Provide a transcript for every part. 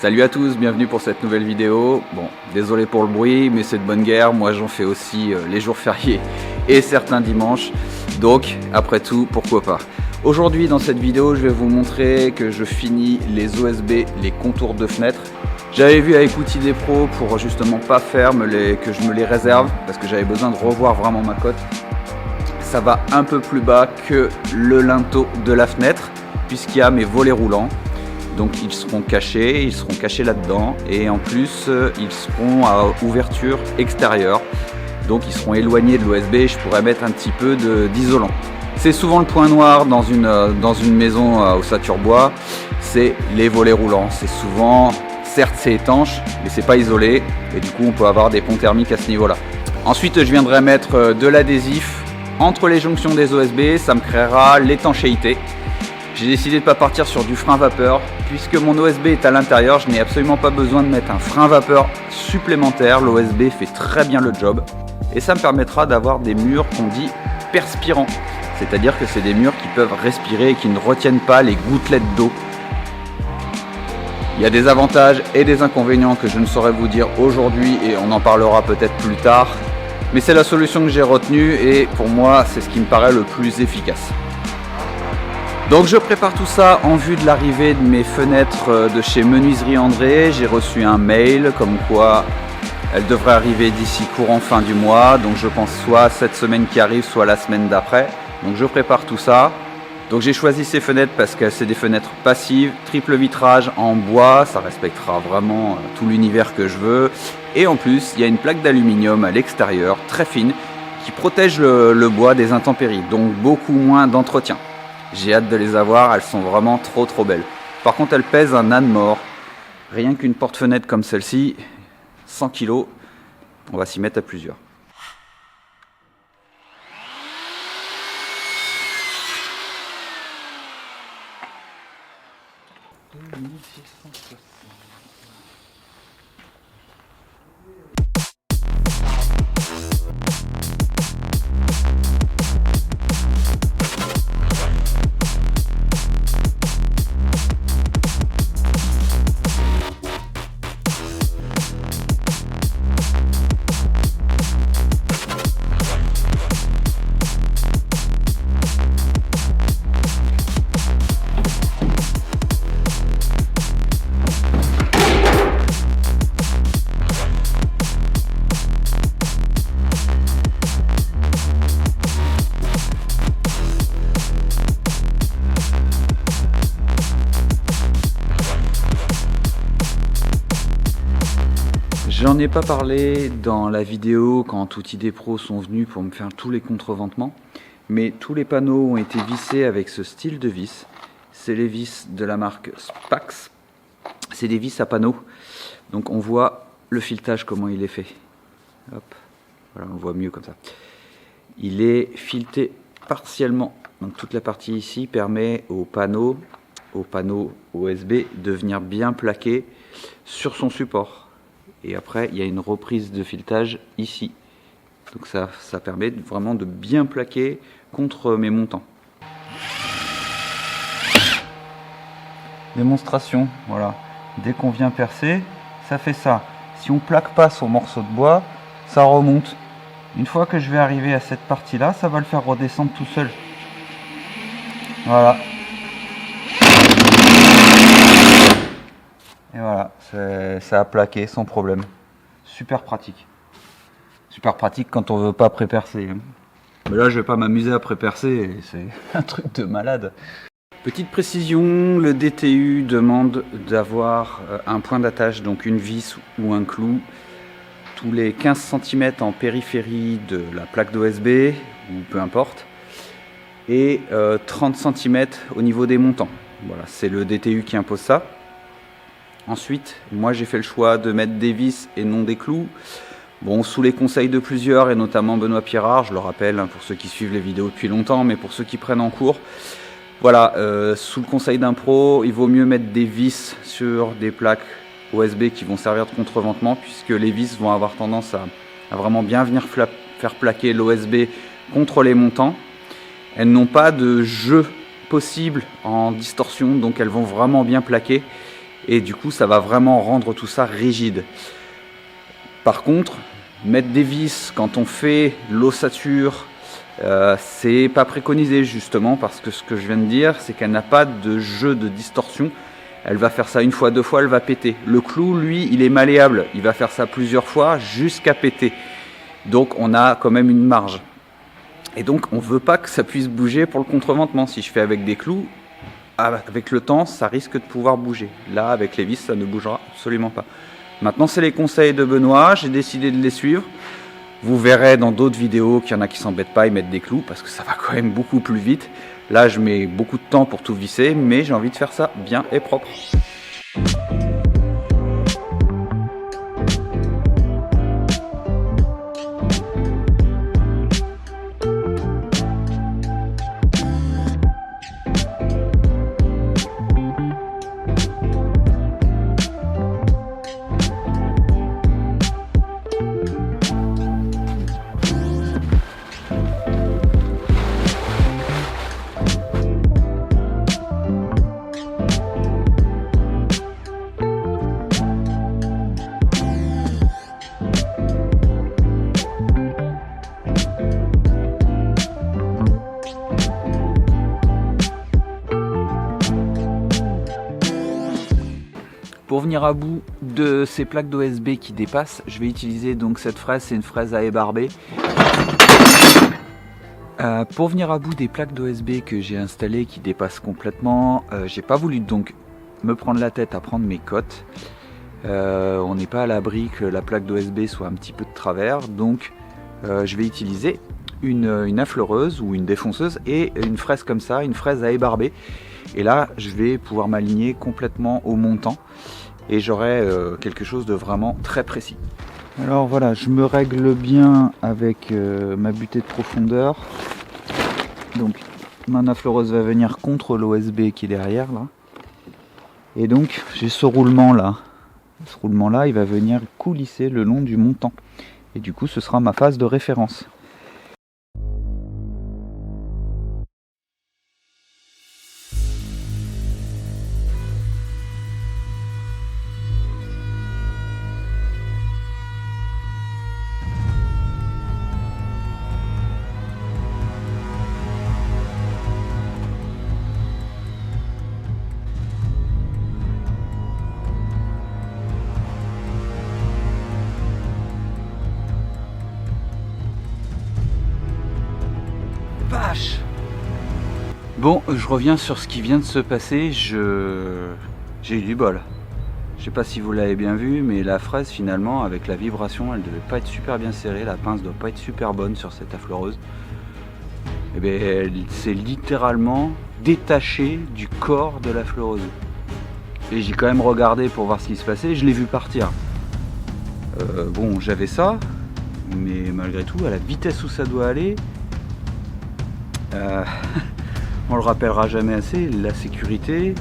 Salut à tous, bienvenue pour cette nouvelle vidéo. Bon, désolé pour le bruit, mais c'est de bonne guerre. Moi, j'en fais aussi les jours fériés et certains dimanches. Donc, après tout, pourquoi pas. Aujourd'hui, dans cette vidéo, je vais vous montrer que je finis les OSB, les contours de fenêtres. J'avais vu avec Outils des Pros pour justement pas faire que je me les réserve parce que j'avais besoin de revoir vraiment ma cote. Ça va un peu plus bas que le linteau de la fenêtre puisqu'il y a mes volets roulants. Donc ils seront cachés là-dedans et en plus ils seront à ouverture extérieure. Donc ils seront éloignés de l'OSB et je pourrais mettre un petit peu d'isolant. C'est souvent le point noir dans une maison ossature bois, c'est les volets roulants. C'est souvent, certes c'est étanche, mais c'est pas isolé et du coup on peut avoir des ponts thermiques à ce niveau-là. Ensuite je viendrai mettre de l'adhésif entre les jonctions des OSB, ça me créera l'étanchéité. J'ai décidé de ne pas partir sur du frein vapeur. Puisque mon OSB est à l'intérieur, je n'ai absolument pas besoin de mettre un frein vapeur supplémentaire. L'OSB fait très bien le job. Et ça me permettra d'avoir des murs qu'on dit perspirants. C'est-à-dire que c'est des murs qui peuvent respirer et qui ne retiennent pas les gouttelettes d'eau. Il y a des avantages et des inconvénients que je ne saurais vous dire aujourd'hui et on en parlera peut-être plus tard. Mais c'est la solution que j'ai retenue et pour moi, c'est ce qui me paraît le plus efficace. Donc je prépare tout ça en vue de l'arrivée de mes fenêtres de chez Menuiserie André. J'ai reçu un mail comme quoi elles devraient arriver d'ici courant fin du mois. Donc je pense soit cette semaine qui arrive, soit la semaine d'après. Donc je prépare tout ça. Donc j'ai choisi ces fenêtres parce que c'est des fenêtres passives, triple vitrage en bois. Ça respectera vraiment tout l'univers que je veux. Et en plus, il y a une plaque d'aluminium à l'extérieur, très fine, qui protège le bois des intempéries. Donc beaucoup moins d'entretien. J'ai hâte de les avoir, elles sont vraiment trop belles. Par contre, elles pèsent un âne mort. Rien qu'une porte-fenêtre comme celle-ci, 100 kg, on va s'y mettre à plusieurs. J'en ai pas parlé dans la vidéo quand Outils des Pros sont venus pour me faire tous les contreventements, mais tous les panneaux ont été vissés avec ce style de vis. C'est les vis de la marque Spax. C'est des vis à panneaux. Donc on voit le filetage, comment il est fait. Hop, voilà, on le voit mieux comme ça. Il est fileté partiellement. Donc toute la partie ici permet aux panneaux OSB de venir bien plaquer sur son support. Et après, il y a une reprise de filetage ici. Donc ça permet vraiment de bien plaquer contre mes montants. Démonstration, voilà. Dès qu'on vient percer, ça fait ça. Si on plaque pas son morceau de bois, ça remonte. Une fois que je vais arriver à cette partie-là, ça va le faire redescendre tout seul. Voilà. Et voilà, ça a plaqué sans problème. Super pratique. Super pratique quand on veut pas pré-percer. Mais là, je vais pas m'amuser à pré-percer, c'est un truc de malade. Petite précision, le DTU demande d'avoir un point d'attache, donc une vis ou un clou, tous les 15 cm en périphérie de la plaque d'OSB, ou peu importe, et 30 cm au niveau des montants. Voilà, c'est le DTU qui impose ça. Ensuite, moi j'ai fait le choix de mettre des vis et non des clous. Bon, sous les conseils de plusieurs, et notamment Benoît Pirard, je le rappelle, pour ceux qui suivent les vidéos depuis longtemps, mais pour ceux qui prennent en cours, voilà, sous le conseil d'un pro, il vaut mieux mettre des vis sur des plaques OSB qui vont servir de contreventement, puisque les vis vont avoir tendance à vraiment bien venir faire plaquer l'OSB contre les montants. Elles n'ont pas de jeu possible en distorsion, donc elles vont vraiment bien plaquer. et du coup ça va vraiment rendre tout ça rigide. Par contre, mettre des vis quand on fait l'ossature, c'est pas préconisé justement parce que ce que je viens de dire, c'est qu'elle n'a pas de jeu de distorsion. Elle va faire ça une fois, deux fois, elle va péter. Le clou, lui, il est malléable. Il va faire ça plusieurs fois jusqu'à péter. Donc on a quand même une marge. Et donc on ne veut pas que ça puisse bouger pour le contreventement. Si je fais avec des clous, avec le temps, ça risque de pouvoir bouger. Là, avec les vis, ça ne bougera absolument pas. Maintenant, c'est les conseils de Benoît. J'ai décidé de les suivre. Vous verrez dans d'autres vidéos qu'il y en a qui ne s'embêtent pas, ils mettent des clous parce que ça va quand même beaucoup plus vite. Là, je mets beaucoup de temps pour tout visser, mais j'ai envie de faire ça bien et propre. Pour venir à bout de ces plaques d'OSB qui dépassent, je vais utiliser donc cette fraise, c'est une fraise à ébarber. Pour venir à bout des plaques d'OSB que j'ai installées qui dépassent complètement, j'ai pas voulu donc me prendre la tête à prendre mes cotes. On n'est pas à l'abri que la plaque d'OSB soit un petit peu de travers, donc je vais utiliser une affleureuse ou une défonceuse et une fraise comme ça, une fraise à ébarber. Et là, je vais pouvoir m'aligner complètement au montant et j'aurai quelque chose de vraiment très précis. Alors voilà, je me règle bien avec ma butée de profondeur. Donc ma affleureuse va venir contre l'OSB qui est derrière là. Et donc j'ai ce roulement là. Ce roulement là, il va venir coulisser le long du montant. Et du coup, ce sera ma phase de référence. Vache! Bon, je reviens sur ce qui vient de se passer. J'ai eu du bol. Je sais pas si vous l'avez bien vu, mais la fraise finalement, avec la vibration, elle devait pas être super bien serrée. La pince doit pas être super bonne sur cette affleureuse. Et bien, elle s'est littéralement détachée du corps de l'affleureuse. Et j'ai quand même regardé pour voir ce qui se passait. Je l'ai vu partir. Bon, j'avais ça, mais malgré tout, à la vitesse où ça doit aller. On le rappellera jamais assez, la sécurité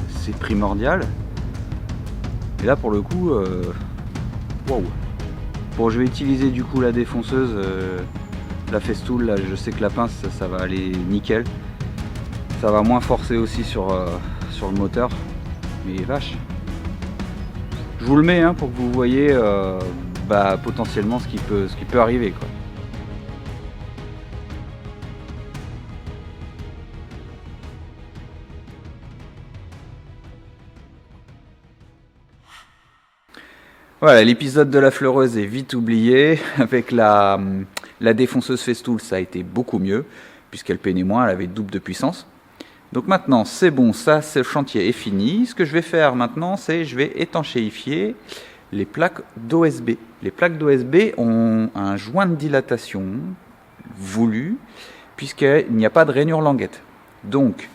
c'est primordial. Et là pour le coup, waouh. Bon, je vais utiliser du coup la défonceuse, la festool. Là, je sais que la pince ça va aller nickel. Ça va moins forcer aussi sur le moteur. Mais vache. Je vous le mets hein, pour que vous voyez potentiellement ce qui peut arriver quoi. Voilà, l'épisode de la fleureuse est vite oublié. Avec la défonceuse festool, ça a été beaucoup mieux, puisqu'elle peinait moins, elle avait double de puissance. Donc maintenant, c'est bon, ça, ce chantier est fini. Ce que je vais faire maintenant, c'est je vais étanchéifier les plaques d'OSB. Les plaques d'OSB ont un joint de dilatation voulu, puisqu'il n'y a pas de rainure languette. Donc,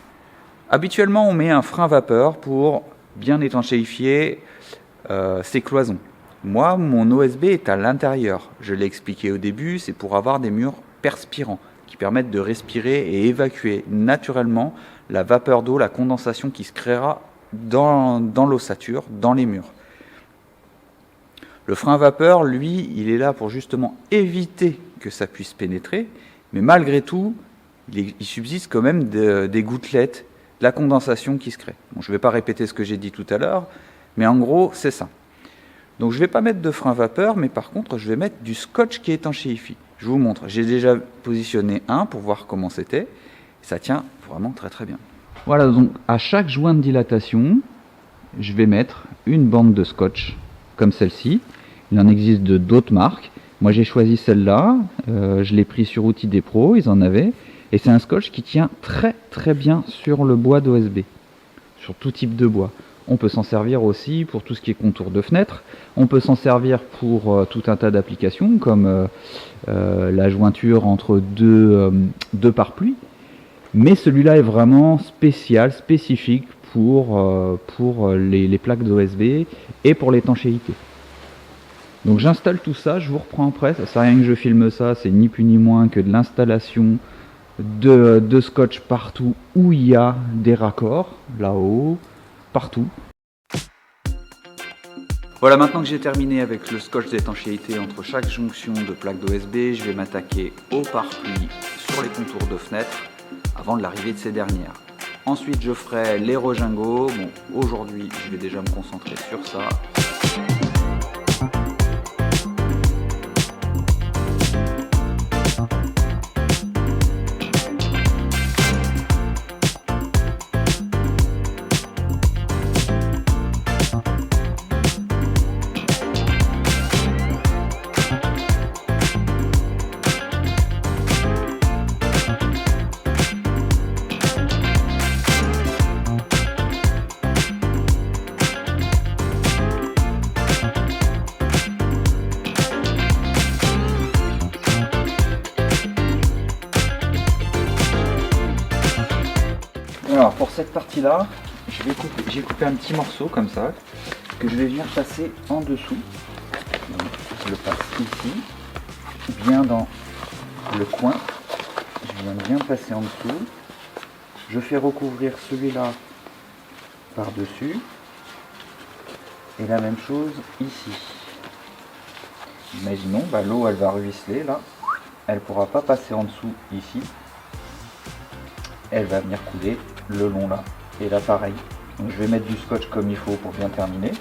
habituellement, on met un frein vapeur pour bien étanchéifier ces cloisons. Moi, mon OSB est à l'intérieur. Je l'ai expliqué au début, c'est pour avoir des murs perspirants qui permettent de respirer et évacuer naturellement la vapeur d'eau, la condensation qui se créera dans l'ossature, dans les murs. Le frein vapeur, lui, il est là pour justement éviter que ça puisse pénétrer, mais malgré tout, il subsiste quand même des gouttelettes, la condensation qui se crée. Bon, je ne vais pas répéter ce que j'ai dit tout à l'heure, mais en gros, c'est ça. Donc je ne vais pas mettre de frein vapeur, mais par contre, je vais mettre du scotch qui étanchéifie. Je vous montre, j'ai déjà positionné un pour voir comment c'était. Ça tient vraiment très très bien. Voilà, donc à chaque joint de dilatation, je vais mettre une bande de scotch comme celle-ci. Il en existe de d'autres marques. Moi j'ai choisi celle-là, je l'ai pris sur Outils des Pros, ils en avaient. Et c'est un scotch qui tient très très bien sur le bois d'OSB, sur tout type de bois. On peut s'en servir aussi pour tout ce qui est contour de fenêtre. On peut s'en servir pour tout un tas d'applications comme la jointure entre deux pare-pluies. Mais celui-là est vraiment spécial, spécifique pour les plaques d'OSB et pour l'étanchéité. Donc j'installe tout ça, je vous reprends après. Ça sert à rien que je filme ça, c'est ni plus ni moins que de l'installation de scotch partout où il y a des raccords, là-haut, partout. Voilà, maintenant que j'ai terminé avec le scotch d'étanchéité entre chaque jonction de plaques d'OSB, je vais m'attaquer aux pare-pluis sur les contours de fenêtres avant de l'arrivée de ces dernières. Ensuite, je ferai les rejingos. Bon, aujourd'hui, je vais déjà me concentrer sur ça. Alors pour cette partie-là, j'ai coupé un petit morceau comme ça, que je vais venir passer en dessous. Donc, je le passe ici, bien dans le coin. Je viens bien passer en dessous. Je fais recouvrir celui-là par-dessus. Et la même chose ici. Imaginons, l'eau elle va ruisseler là. Elle ne pourra pas passer en dessous ici. Elle va venir couler le long là. Et là pareil. Donc je vais mettre du scotch comme il faut pour bien terminer.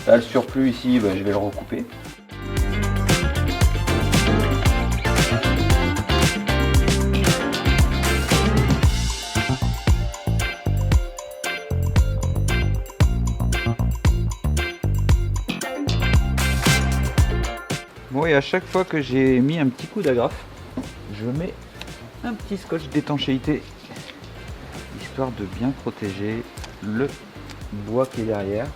Là le surplus ici, je vais le recouper. Bon, et à chaque fois que j'ai mis un petit coup d'agrafe, je mets un petit scotch d'étanchéité, histoire de bien protéger le bois qui est derrière.